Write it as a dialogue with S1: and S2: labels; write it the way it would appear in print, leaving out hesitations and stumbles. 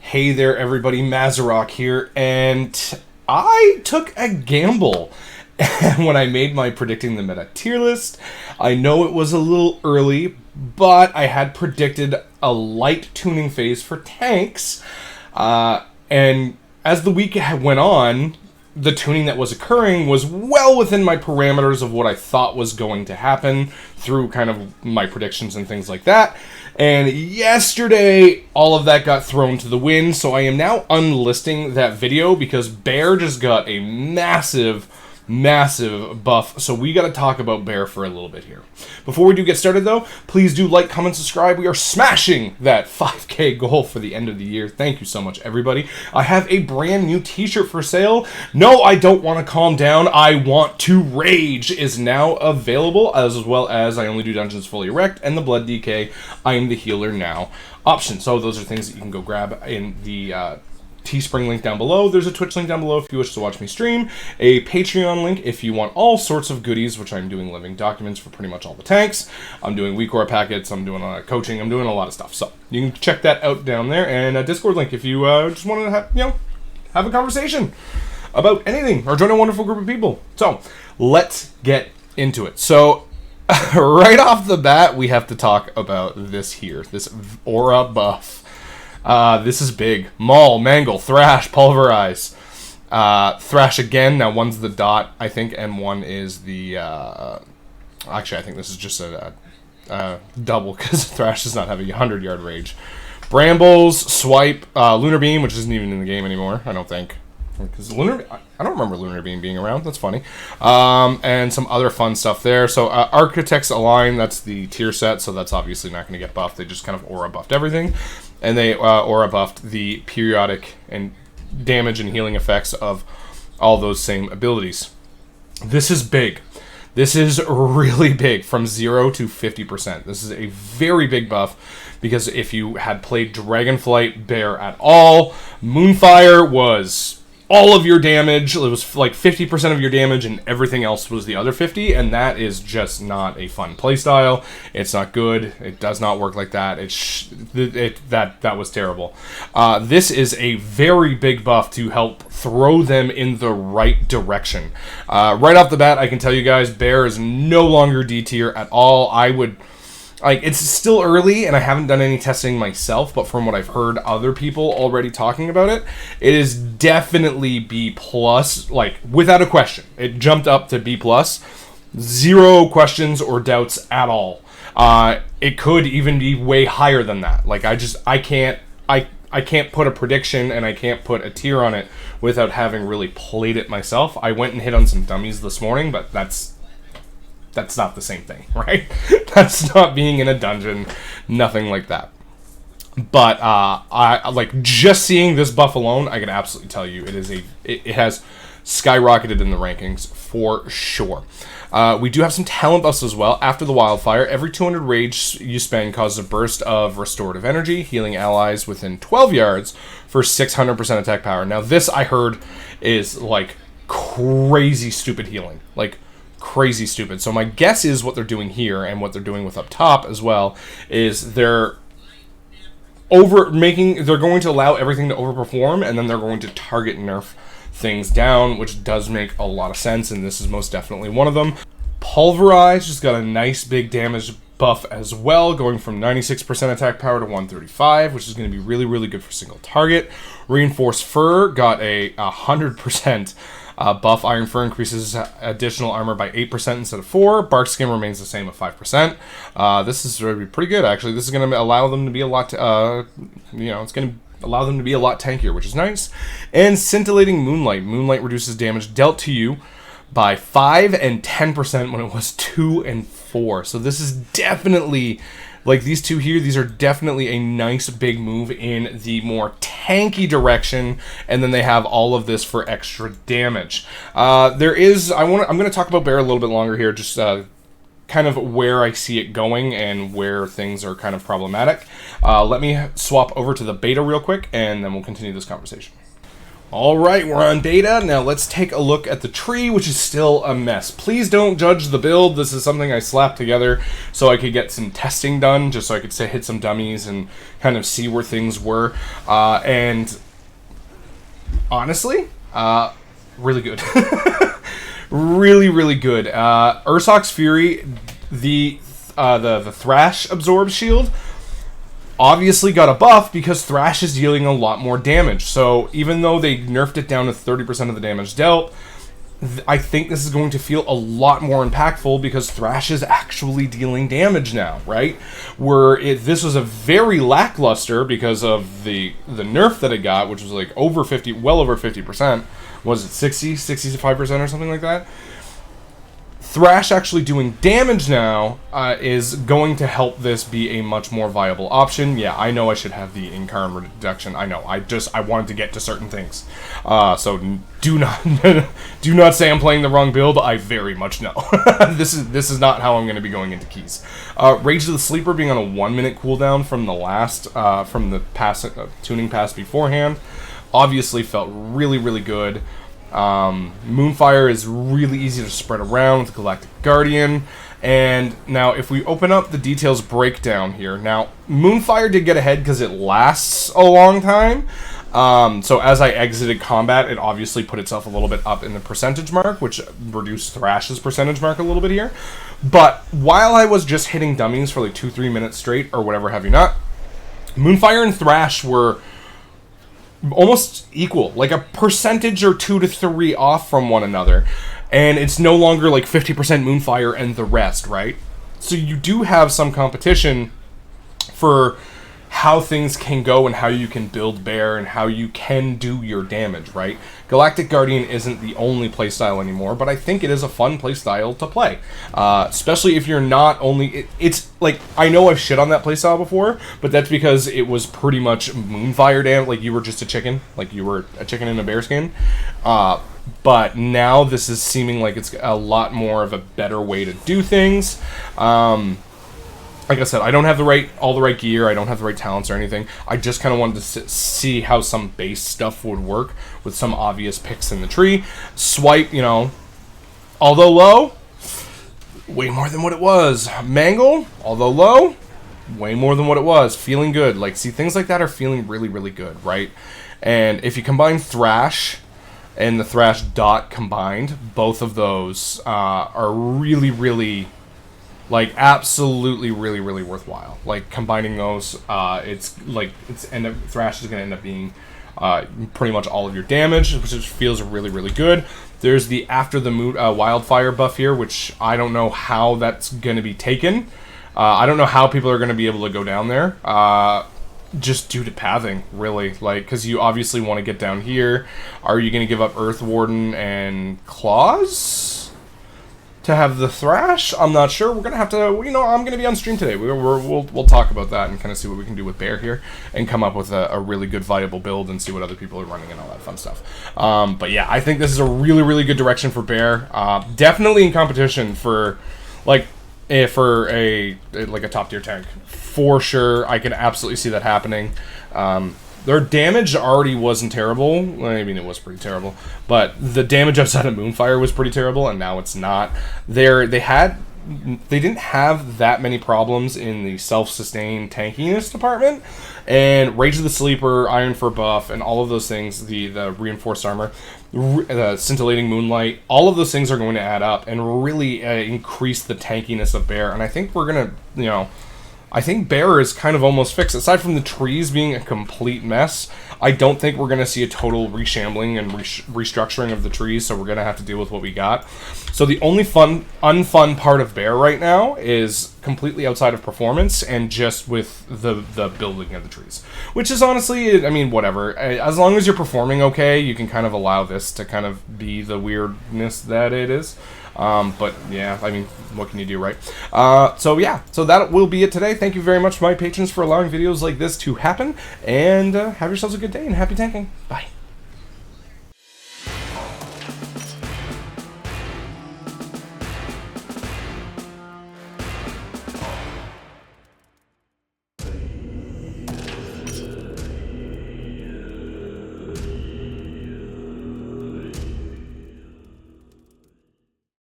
S1: Hey there everybody, Mazarok here, and I took a gamble when I made my predicting the meta tier list. I know it was a little early, but I had predicted a light tuning phase for tanks, and as the week went on, the tuning that was occurring was well within my parameters of what I thought was going to happen through kind of my predictions and things like that. And yesterday, all of that got thrown to the wind, so I am now unlisting that video because Bear just got a massive buff, so we got to talk about Bear for a little bit here. Before we do get started though, please do like, comment, subscribe. We are smashing that 5K goal for the end of the year. Thank you so much, everybody. I have a brand new t-shirt for sale. No, I don't want to calm down. I want to rage is now available, as well as I only do dungeons fully erect and the blood DK. I am the healer now option. So those are things that you can go grab in the Teespring link down below. There's a Twitch link down below if you wish to watch me stream. A Patreon link if you want all sorts of goodies, which I'm doing living documents for pretty much all the tanks. I'm doing week core packets. I'm doing coaching. I'm doing a lot of stuff. So you can check that out down there. And a Discord link if you just want to have a conversation about anything or join a wonderful group of people. So let's get into it. So right off the bat, we have to talk about this here, this aura buff. This is big. Maul, Mangle, Thrash, Pulverize. Thrash again. Now one's the dot, I think, and one is the... actually, I think this is just a double because Thrash does not have a 100-yard rage. Brambles, Swipe, Lunar Beam, which isn't even in the game anymore, I don't think. Because I don't remember Lunar Beam being around. That's funny. And some other fun stuff there. So Architects Align, that's the tier set, so that's obviously not going to get buffed. They just kind of aura buffed everything. And they aura buffed the periodic and damage and healing effects of all those same abilities. This is big. This is really big, from 0 to 50%. This is a very big buff, because if you had played Dragonflight Bear at all, Moonfire was all of your damage. It was like 50% of your damage, and everything else was the other 50, and that is just not a fun playstyle. It's not good. It does not work like that. That was terrible. This is a very big buff to help throw them in the right direction. Right off the bat, I can tell you guys, Bear is no longer D tier at all. It's still early, and I haven't done any testing myself, but from what I've heard other people already talking about it, it is definitely B+, without a question. It jumped up to B+, zero questions or doubts at all. It could even be way higher than that. I can't put a prediction, and I can't put a tier on it without having really played it myself. I went and hit on some dummies this morning, but that's not the same thing, right? That's not being in a dungeon, nothing like that. But I just seeing this buff alone, I can absolutely tell you it has skyrocketed in the rankings for sure. We do have some talent buffs as well. After the wildfire, every 200 rage you spend causes a burst of restorative energy, healing allies within 12 yards for 600% attack power. Now this, I heard, is crazy stupid healing. Crazy stupid. So my guess is what they're doing here, and what they're doing with up top as well, is they're going to allow everything to overperform, and then they're going to target nerf things down, which does make a lot of sense, and this is most definitely one of them. Pulverize just got a nice big damage buff as well, going from 96% attack power to 135, which is going to be really, really good for single target. Reinforced Fur got a 100% buff. Iron Fur increases additional armor by 8% instead of 4. Bark Skin remains the same at 5%. This is going to be pretty good, actually. This is going to allow them to be a lot, it's going to allow them to be a lot tankier, which is nice. And Scintillating Moonlight. Moonlight reduces damage dealt to you by 5 and 10% when it was 2 and 4. So this is definitely, these two here, these are definitely a nice big move in the more tanky direction, and then they have all of this for extra damage. I'm going to talk about Bear a little bit longer here, just kind of where I see it going and where things are kind of problematic. Let me swap over to the beta real quick, and then we'll continue this conversation. Alright, we're on beta. Now let's take a look at the tree, which is still a mess. Please don't judge the build. This is something I slapped together so I could get some testing done, just so I could hit some dummies and kind of see where things were. And honestly, really good. Really, really good. Ursoc's Fury, the Thrash Absorb Shield, obviously got a buff because Thrash is dealing a lot more damage. So even though they nerfed it down to 30% of the damage dealt, I think this is going to feel a lot more impactful because Thrash is actually dealing damage now, right? This was a very lackluster because of the nerf that it got, which was like over 50, well over 50%. Was it 60, 65% or something like that? Thrash actually doing damage now is going to help this be a much more viable option. Yeah, I know I should have the in-car reduction. I know. I wanted to get to certain things. So do not do not say I'm playing the wrong build. I very much know. This is not how I'm going to be going into keys. Rage of the Sleeper being on a 1-minute cooldown from the last from the tuning pass beforehand, obviously felt really, really good. Moonfire is really easy to spread around with Galactic Guardian. And now if we open up the details breakdown here, now Moonfire did get ahead because it lasts a long time. So as I exited combat, it obviously put itself a little bit up in the percentage mark, which reduced Thrash's percentage mark a little bit here. But while I was just hitting dummies for like 2-3 minutes straight or whatever have you not, Moonfire and Thrash were almost equal, like a percentage or 2 to 3 off from one another, and it's no longer like 50% Moonfire and the rest, right? So you do have some competition for how things can go and how you can build Bear and how you can do your damage, right? Galactic Guardian isn't the only playstyle anymore, but I think it is a fun playstyle to play. Especially if you're not only... It's like, I know I've shit on that playstyle before, but that's because it was pretty much Moonfire damage, like you were just a chicken, like you were a chicken in a bear skin. But now this is seeming like it's a lot more of a better way to do things. Like I said, I don't have all the right gear, I don't have the right talents or anything. I just kind of wanted to see how some base stuff would work with some obvious picks in the tree. Swipe, you know, although low, way more than what it was. Mangle, although low, way more than what it was. Feeling good. Like, see, things like that are feeling really, really good, right? And if you combine Thrash and the Thrash Dot combined, both of those are really, really... like, absolutely, really, really worthwhile. Like, combining those, Thrash is going to end up being pretty much all of your damage, which feels really, really good. There's the After the Wildfire buff here, which I don't know how that's going to be taken. I don't know how people are going to be able to go down there, just due to pathing, really. Like, because you obviously want to get down here. Are you going to give up Earth Warden and Claws to have the Thrash? I'm not sure. We're gonna have to, you know, I'm gonna be on stream today. We'll talk about that and kind of see what we can do with Bear here and come up with a really good viable build and see what other people are running and all that fun stuff. But yeah, I think this is a really, really good direction for Bear. Definitely in competition for like a top tier tank for sure. I can absolutely see that happening. Their damage already wasn't terrible. I mean, it was pretty terrible. But the damage outside of Moonfire was pretty terrible, and now it's not. They didn't have that many problems in the self-sustained tankiness department. And Rage of the Sleeper, Iron Fur buff, and all of those things, the reinforced armor, the scintillating moonlight, all of those things are going to add up and really increase the tankiness of Bear. And I think we're going to, you know... I think Bear is kind of almost fixed. Aside from the trees being a complete mess, I don't think we're going to see a total reshambling and restructuring of the trees, so we're going to have to deal with what we got. So the only unfun part of Bear right now is completely outside of performance and just with the building of the trees. Which is honestly, I mean, whatever. As long as you're performing okay, you can kind of allow this to kind of be the weirdness that it is. But yeah, I mean, what can you do, right? So yeah, so that will be it today. Thank you very much, my patrons, for allowing videos like this to happen, and have yourselves a good day and happy tanking. Bye.